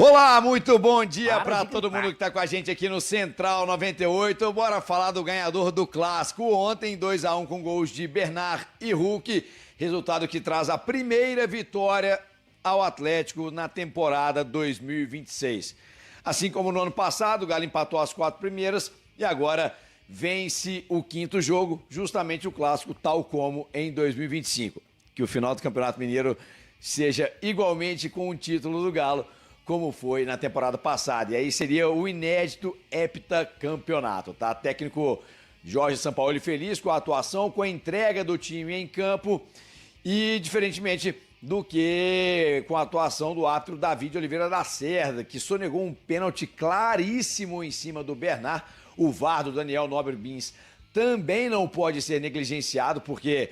Olá, muito bom dia para todo mundo que está com a gente aqui no Central 98. Bora falar do ganhador do clássico. Ontem, 2-1 com gols de Bernard e Hulk. Resultado que traz a primeira vitória ao Atlético na temporada 2026. Assim como no ano passado, o Galo empatou as 4 primeiras e agora vence o 5º jogo, justamente o clássico, tal como em 2025. Que o final do Campeonato Mineiro seja igualmente com o título do Galo, como foi na temporada passada. E aí seria o inédito heptacampeonato, tá? Técnico Jorge Sampaoli feliz com a atuação, com a entrega do time em campo e, diferentemente do que com a atuação do árbitro David Oliveira da Cerda, que sonegou um pênalti claríssimo em cima do Bernard. O VAR do Daniel Nobre Bins também não pode ser negligenciado, porque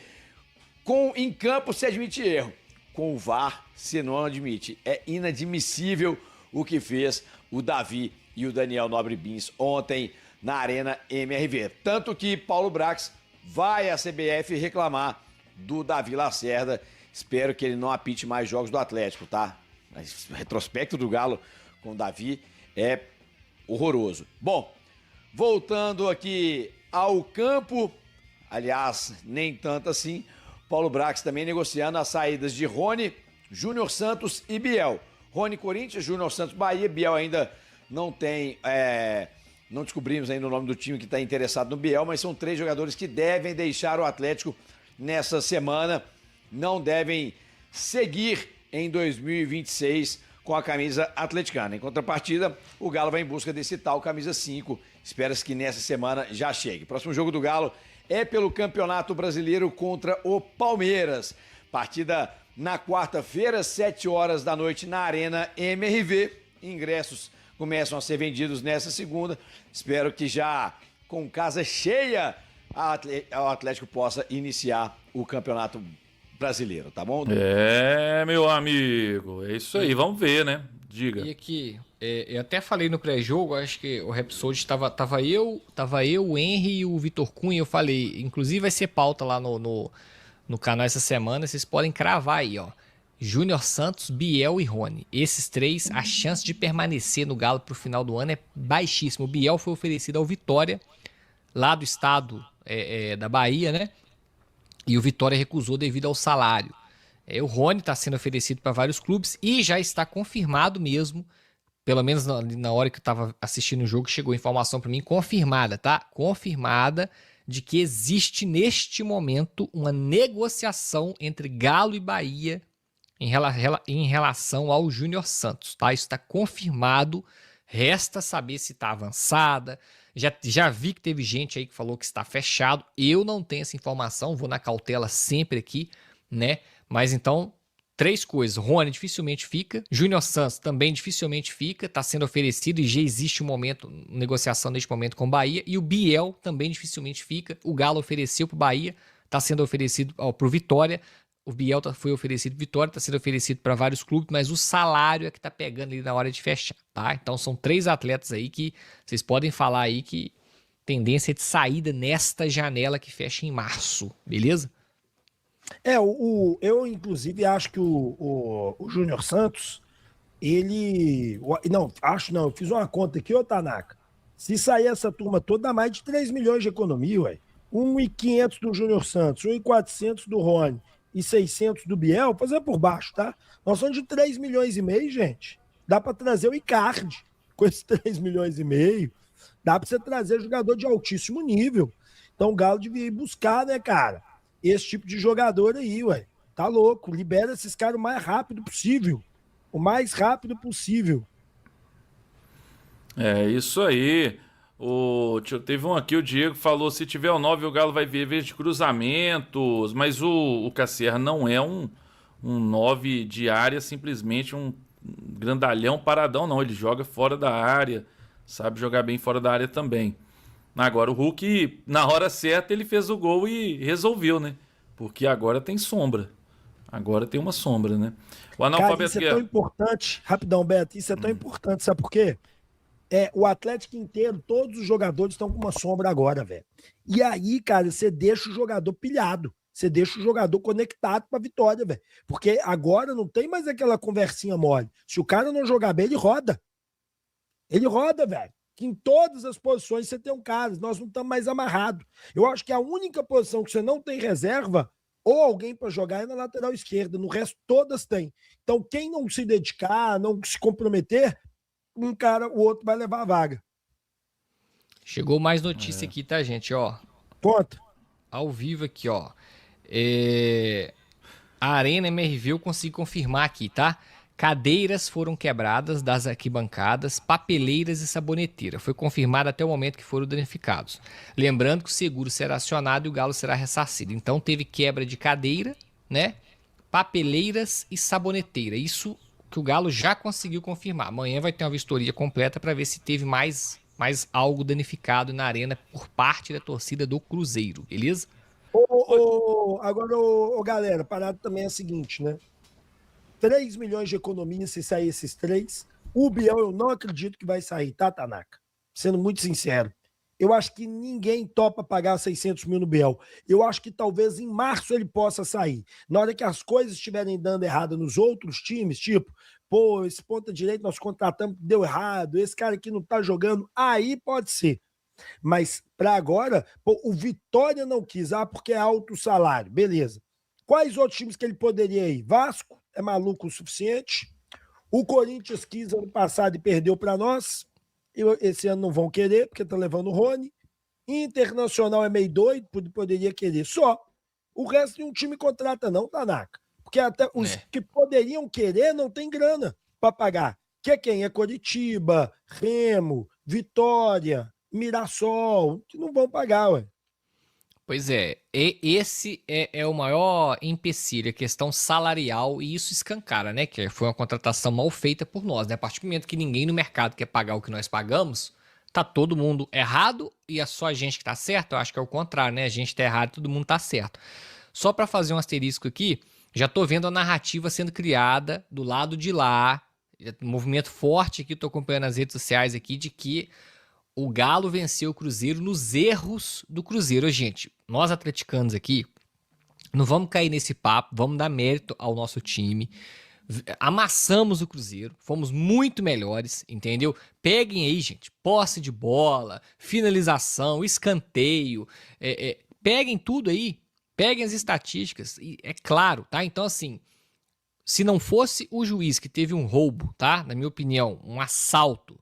em campo se admite erro. Com o VAR, se não admite. É inadmissível o que fez o Davi e o Daniel Nobre Bins ontem na Arena MRV. Tanto que Paulo Brax vai à CBF reclamar do Davi Lacerda. Espero que ele não apite mais jogos do Atlético, tá? Mas o retrospecto do Galo com o Davi é horroroso. Bom, voltando aqui ao campo, aliás, nem tanto assim, Paulo Brax também negociando as saídas de Rony, Júnior Santos e Biel. Rony Corinthians, Júnior Santos Bahia, Biel ainda não tem, não descobrimos ainda o nome do time que está interessado no Biel, mas são 3 jogadores que devem deixar o Atlético nessa semana, não devem seguir em 2026 com a camisa atleticana. Em contrapartida, o Galo vai em busca desse tal camisa 5, espera-se que nessa semana já chegue. Próximo jogo do Galo é pelo Campeonato Brasileiro contra o Palmeiras. Partida na quarta-feira, 7 horas da noite, na Arena MRV. Ingressos começam a ser vendidos nessa segunda. Espero que já com casa cheia o Atlético possa iniciar o Campeonato Brasileiro, tá bom? É, meu amigo, é isso aí, vamos ver, né? Diga. E aqui, eu até falei no pré-jogo, acho que o Rhapsody tava eu, o Henry e o Vitor Cunha, eu falei, inclusive vai ser pauta lá no canal essa semana, vocês podem cravar aí, ó. Júnior Santos, Biel e Rony. Esses 3, a chance de permanecer no Galo pro final do ano é baixíssima. O Biel foi oferecido ao Vitória, lá do estado da Bahia, né? E o Vitória recusou devido ao salário. O Rony está sendo oferecido para vários clubes e já está confirmado mesmo, pelo menos na hora que eu estava assistindo o jogo, chegou informação para mim, confirmada, tá? Confirmada de que existe neste momento uma negociação entre Galo e Bahia em relação ao Júnior Santos, tá? Isso está confirmado, resta saber se está avançada. Já vi que teve gente aí que falou que está fechado, eu não tenho essa informação, vou na cautela sempre aqui, né? Mas então, 3 coisas. Rony dificilmente fica. Júnior Santos também dificilmente fica. Está sendo oferecido e já existe negociação neste momento com o Bahia. E o Biel também dificilmente fica. O Galo ofereceu para o Bahia. Está sendo oferecido para o Vitória. O Biel foi oferecido para Vitória. Está sendo oferecido para vários clubes. Mas o salário é que está pegando ali na hora de fechar, tá? Então são 3 atletas aí que vocês podem falar aí que tendência de saída nesta janela que fecha em março. Beleza? Eu inclusive acho que o Júnior Santos, eu fiz uma conta aqui, ô Tanaka. Se sair essa turma toda, dá mais de 3 milhões de economia, ué. 1.500 do Júnior Santos, 1.400 do Rony e 600 do Biel, fazer por baixo, tá? Nós somos de 3 milhões e meio, gente. Dá pra trazer o Icardi com esses 3 milhões e meio. Dá pra você trazer jogador de altíssimo nível. Então o Galo devia ir buscar, né, cara? Esse tipo de jogador aí, ué. Tá louco. Libera esses caras o mais rápido possível. O mais rápido possível. É isso aí. Teve um aqui, o Diego falou, se tiver o 9 o Galo vai viver de cruzamentos, mas o Cassier não é um 9 de área, simplesmente um grandalhão paradão, não. Ele joga fora da área, sabe jogar bem fora da área também. Agora o Hulk, na hora certa, ele fez o gol e resolveu, né? Porque agora tem sombra. Agora tem uma sombra, né? O analfabeto. Cara, isso é tão importante. Rapidão, Beto. Isso é tão importante. Sabe por quê? O Atlético inteiro, todos os jogadores estão com uma sombra agora, velho. E aí, cara, você deixa o jogador pilhado. Você deixa o jogador conectado pra vitória, velho. Porque agora não tem mais aquela conversinha mole. Se o cara não jogar bem, ele roda. Ele roda, velho. Que em todas as posições você tem um cara. Nós não estamos mais amarrados. Eu acho que a única posição que você não tem reserva ou alguém para jogar é na lateral esquerda. No resto, todas tem. Então, quem não se dedicar, não se comprometer, um cara, o outro vai levar a vaga. Chegou mais notícia aqui, tá, gente? Ó, Conta. ao vivo aqui, ó. A Arena MRV eu consigo confirmar aqui, tá? Cadeiras foram quebradas das arquibancadas, papeleiras e saboneteira. Foi confirmado até o momento que foram danificados. Lembrando que o seguro será acionado e o Galo será ressarcido. Então teve quebra de cadeira, né? Papeleiras e saboneteira. Isso que o Galo já conseguiu confirmar. Amanhã vai ter uma vistoria completa para ver se teve mais algo danificado na arena por parte da torcida do Cruzeiro, beleza? Agora, galera, a parada também é a seguinte, né? 3 milhões de economia se sair esses 3. O Biel eu não acredito que vai sair, tá, Tanaka? Sendo muito sincero. Eu acho que ninguém topa pagar 600 mil no Biel. Eu acho que talvez em março ele possa sair. Na hora que as coisas estiverem dando errado nos outros times, tipo, pô, esse ponta direito nós contratamos, deu errado, esse cara aqui não tá jogando, aí pode ser. Mas para agora, pô, o Vitória não quis, porque é alto o salário, beleza. Quais outros times que ele poderia ir? Vasco é maluco o suficiente. O Corinthians quis ano passado e perdeu para nós. Esse ano não vão querer, porque tá levando o Rony. Internacional é meio doido, poderia querer. Só. O resto de um time contrata não, Tanaka. Porque até os que poderiam querer não tem grana para pagar. Que é quem? É Coritiba, Remo, Vitória, Mirassol, que não vão pagar, ué. Pois é, esse é o maior empecilho, a questão salarial, e isso escancara, né? Que foi uma contratação mal feita por nós, né? A partir do momento que ninguém no mercado quer pagar o que nós pagamos, tá todo mundo errado e é só a gente que tá certo? Eu acho que é o contrário, né? A gente tá errado e todo mundo tá certo. Só para fazer um asterisco aqui, já tô vendo a narrativa sendo criada do lado de lá, um movimento forte aqui, tô acompanhando as redes sociais aqui, de que o Galo venceu o Cruzeiro nos erros do Cruzeiro. Gente, nós atleticanos aqui, não vamos cair nesse papo, vamos dar mérito ao nosso time. Amassamos o Cruzeiro, fomos muito melhores, entendeu? Peguem aí, gente, posse de bola, finalização, escanteio, peguem tudo aí, peguem as estatísticas, é claro, tá? Então, assim, se não fosse o juiz que teve um roubo, tá? Na minha opinião, um assalto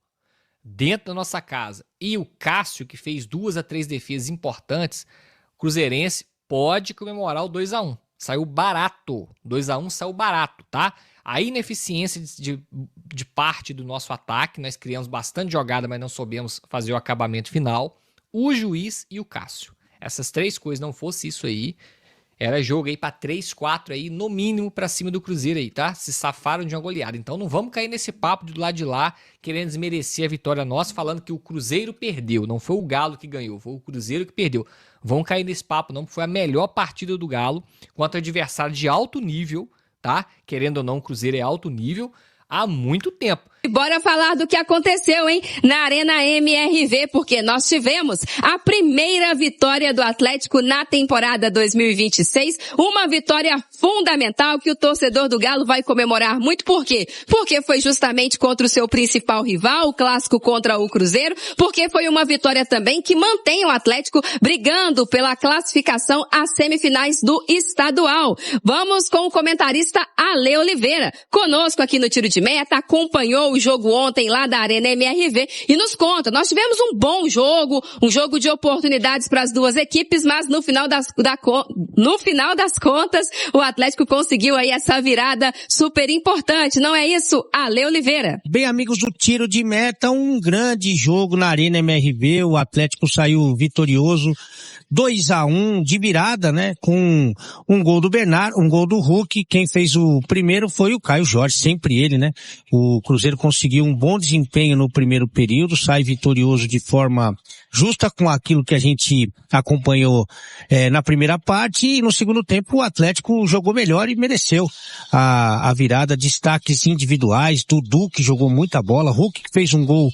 dentro da nossa casa, e o Cássio, que fez 2 a 3 defesas importantes, o cruzeirense pode comemorar o 2-1. Saiu barato. 2-1 saiu barato, tá? A ineficiência de parte do nosso ataque, nós criamos bastante jogada, mas não soubemos fazer o acabamento final. O juiz e o Cássio. Essas 3 coisas, não fosse isso aí, era jogo aí pra 3-4 aí, no mínimo, pra cima do Cruzeiro aí, tá? Se safaram de uma goleada. Então não vamos cair nesse papo do lado de lá, querendo desmerecer a vitória nossa, falando que o Cruzeiro perdeu. Não foi o Galo que ganhou, foi o Cruzeiro que perdeu. Vão cair nesse papo não, porque foi a melhor partida do Galo contra adversário de alto nível, tá? Querendo ou não, o Cruzeiro é alto nível há muito tempo. Bora falar do que aconteceu, hein? Na Arena MRV, porque nós tivemos a primeira vitória do Atlético na temporada 2026. Uma vitória fundamental que o torcedor do Galo vai comemorar muito. Por quê? Porque foi justamente contra o seu principal rival, o clássico contra o Cruzeiro. Porque foi uma vitória também que mantém o Atlético brigando pela classificação às semifinais do estadual. Vamos com o comentarista Ale Oliveira. Conosco aqui no Tiro de Meta, acompanhou o jogo ontem lá da Arena MRV e nos conta, nós tivemos um bom jogo, um jogo de oportunidades para as duas equipes, mas no final das contas, o Atlético conseguiu aí essa virada super importante, não é isso, Ale Oliveira? Bem, amigos do Tiro de Meta, um grande jogo na Arena MRV, o Atlético saiu vitorioso, 2-1 de virada, né, com um gol do Bernard, um gol do Hulk. Quem fez o primeiro foi o Caio Jorge, sempre ele, né. O Cruzeiro conseguiu um bom desempenho no primeiro período, sai vitorioso de forma justa com aquilo que a gente acompanhou na primeira parte, e no segundo tempo o Atlético jogou melhor e mereceu a virada. Destaques individuais, Dudu, que jogou muita bola, Hulk, que fez um gol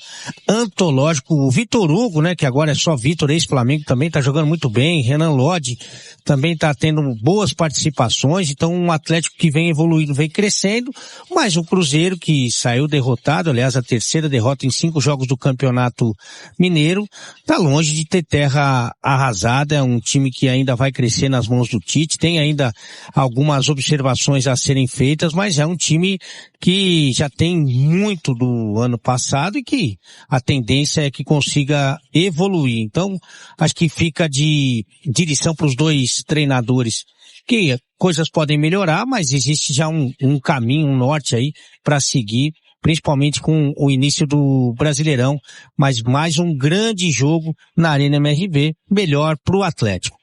antológico, o Vitor Hugo, né, que agora é só Vitor, ex-Flamengo, também tá jogando muita muito bem, Renan Lodge também está tendo boas participações, então um Atlético que vem evoluindo, vem crescendo, mas o Cruzeiro que saiu derrotado, aliás a terceira derrota em 5 jogos do Campeonato Mineiro, está longe de ter terra arrasada, é um time que ainda vai crescer nas mãos do Tite, tem ainda algumas observações a serem feitas, mas é um time que já tem muito do ano passado e que a tendência é que consiga evoluir. Então, acho que fica de direção para os dois treinadores, que coisas podem melhorar, mas existe já um caminho, um norte aí para seguir, principalmente com o início do Brasileirão, mas mais um grande jogo na Arena MRV, melhor para o Atlético.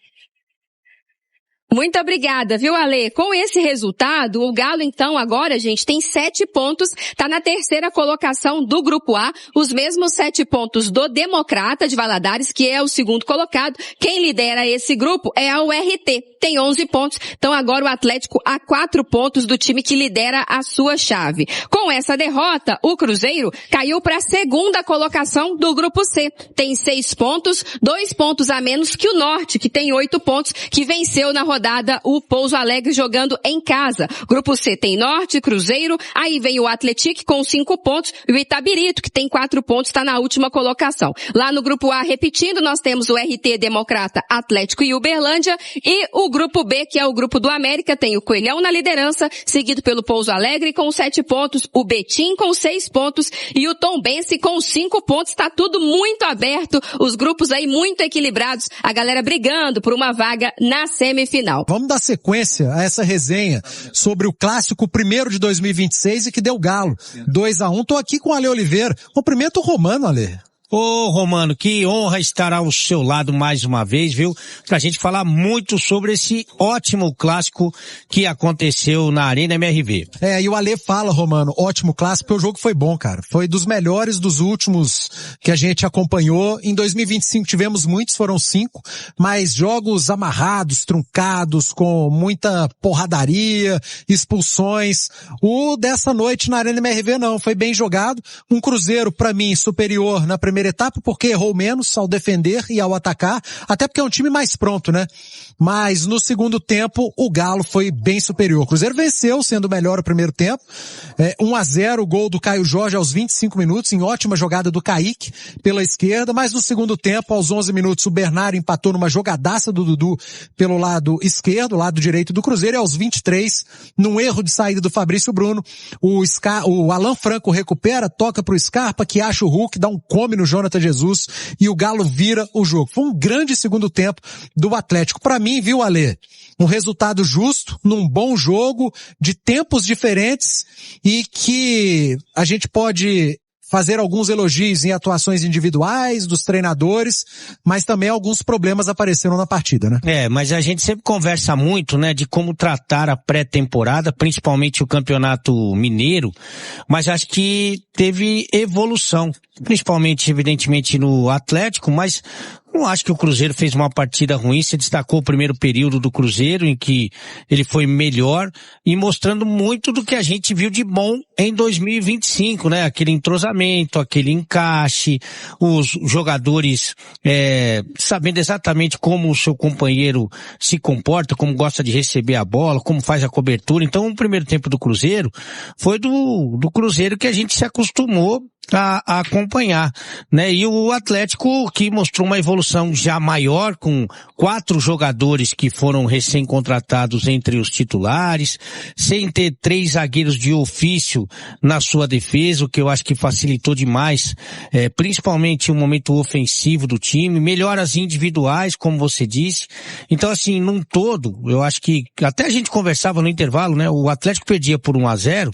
Muito obrigada, viu, Ale? Com esse resultado, o Galo, então, agora, gente, tem 7 pontos, tá na terceira colocação do Grupo A, os mesmos 7 pontos do Democrata de Valadares, que é o segundo colocado. Quem lidera esse grupo é a URT, tem 11 pontos. Então, agora o Atlético a 4 pontos do time que lidera a sua chave. Com essa derrota, o Cruzeiro caiu para a segunda colocação do Grupo C. Tem 6 pontos, 2 pontos a menos que o Norte, que tem 8 pontos, que venceu na rodada o Pouso Alegre jogando em casa. Grupo C tem Norte, Cruzeiro, aí vem o Atlético com 5 pontos e o Itabirito, que tem 4 pontos, está na última colocação. Lá no Grupo A, repetindo, nós temos o RT, Democrata, Atlético e Uberlândia, e o Grupo B, que é o Grupo do América, tem o Coelhão na liderança, seguido pelo Pouso Alegre com 7 pontos, o Betim com 6 pontos e o Tombense com 5 pontos. Está tudo muito aberto, os grupos aí muito equilibrados, a galera brigando por uma vaga na semifinal. Vamos dar sequência a essa resenha sobre o clássico primeiro de 2026 e que deu Galo. 2-1. Tô aqui com o Ale Oliveira. Cumprimento o Romano, Ale. Ô, Romano, que honra estar ao seu lado mais uma vez, viu? Pra gente falar muito sobre esse ótimo clássico que aconteceu na Arena MRV. E o Ale fala, Romano, ótimo clássico, porque o jogo foi bom, cara. Foi dos melhores dos últimos que a gente acompanhou. Em 2025 tivemos muitos, foram 5, mas jogos amarrados, truncados, com muita porradaria, expulsões. O dessa noite na Arena MRV não, foi bem jogado. Um Cruzeiro, pra mim, superior na primeira etapa, porque errou menos ao defender e ao atacar, até porque é um time mais pronto, né? Mas no segundo tempo, o Galo foi bem superior. O Cruzeiro venceu, sendo melhor o primeiro tempo. 1-0, o gol do Caio Jorge aos 25 minutos, em ótima jogada do Kaique pela esquerda, mas no segundo tempo, aos 11 minutos, o Bernard empatou numa jogadaça do Dudu pelo lado esquerdo, lado direito do Cruzeiro, e aos 23, num erro de saída do Fabrício Bruno, o Alan Franco recupera, toca pro Scarpa, que acha o Hulk, dá um come no Jonathan Jesus, e o Galo vira o jogo. Foi um grande segundo tempo do Atlético. Pra mim, viu, Ale? Um resultado justo, num bom jogo, de tempos diferentes, e que a gente pode fazer alguns elogios em atuações individuais dos treinadores, mas também alguns problemas apareceram na partida, né? Mas a gente sempre conversa muito, né, de como tratar a pré-temporada, principalmente o Campeonato Mineiro, mas acho que teve evolução, principalmente, evidentemente, no Atlético, mas não acho que o Cruzeiro fez uma partida ruim. Se destacou o primeiro período do Cruzeiro, em que ele foi melhor e mostrando muito do que a gente viu de bom em 2025, né? Aquele entrosamento, aquele encaixe, os jogadores sabendo exatamente como o seu companheiro se comporta, como gosta de receber a bola, como faz a cobertura. Então, o primeiro tempo do Cruzeiro foi do Cruzeiro que a gente se acostumou a acompanhar, né? E o Atlético que mostrou uma evolução já maior, com 4 jogadores que foram recém-contratados entre os titulares, sem ter 3 zagueiros de ofício na sua defesa, o que eu acho que facilitou demais, principalmente o momento ofensivo do time, melhoras individuais, como você disse. Então, assim, num todo, eu acho que, até a gente conversava no intervalo, né? O Atlético perdia por 1-0,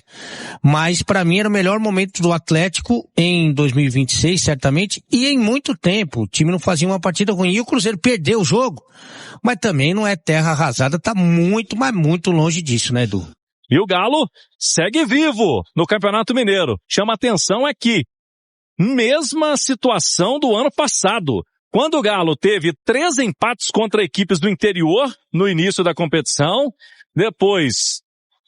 mas para mim era o melhor momento do Atlético em 2026, certamente, e em muito tempo. O time não fazia uma partida ruim, e o Cruzeiro perdeu o jogo, mas também não é terra arrasada, tá muito, mas muito longe disso, né, Edu? E o Galo segue vivo no Campeonato Mineiro. Chama atenção aqui, mesma situação do ano passado, quando o Galo teve 3 empates contra equipes do interior no início da competição, depois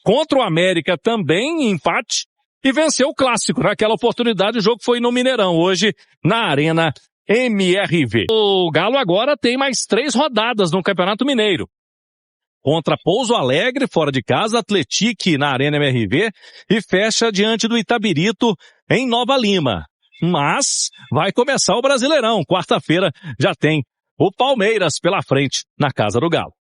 contra o América também empate, e venceu o clássico. Naquela oportunidade o jogo foi no Mineirão, hoje na Arena MRV. O Galo agora tem mais 3 rodadas no Campeonato Mineiro. Contra Pouso Alegre, fora de casa, Atletique na Arena MRV e fecha diante do Itabirito em Nova Lima. Mas vai começar o Brasileirão. Quarta-feira já tem o Palmeiras pela frente na Casa do Galo.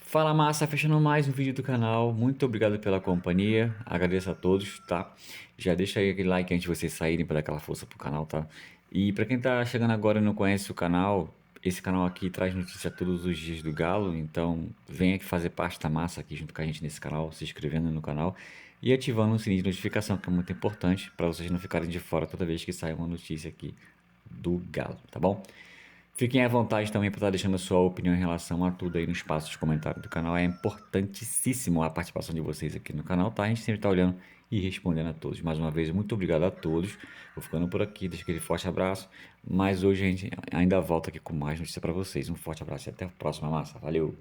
Fala massa, fechando mais um vídeo do canal. Muito obrigado pela companhia. Agradeço a todos, tá? Já deixa aí aquele like antes de vocês saírem para dar aquela força pro canal, tá? E para quem tá chegando agora e não conhece o canal, esse canal aqui traz notícia todos os dias do Galo, então venha aqui fazer parte da massa aqui junto com a gente nesse canal, se inscrevendo no canal e ativando o sininho de notificação, que é muito importante para vocês não ficarem de fora toda vez que sair uma notícia aqui do Galo, tá bom? Fiquem à vontade também para estar deixando a sua opinião em relação a tudo aí no espaço de comentário do canal. É importantíssimo a participação de vocês aqui no canal, tá? A gente sempre está olhando e respondendo a todos. Mais uma vez, muito obrigado a todos. Vou ficando por aqui, deixo aquele forte abraço. Mas hoje a gente ainda volta aqui com mais notícia para vocês. Um forte abraço e até a próxima, massa. Valeu!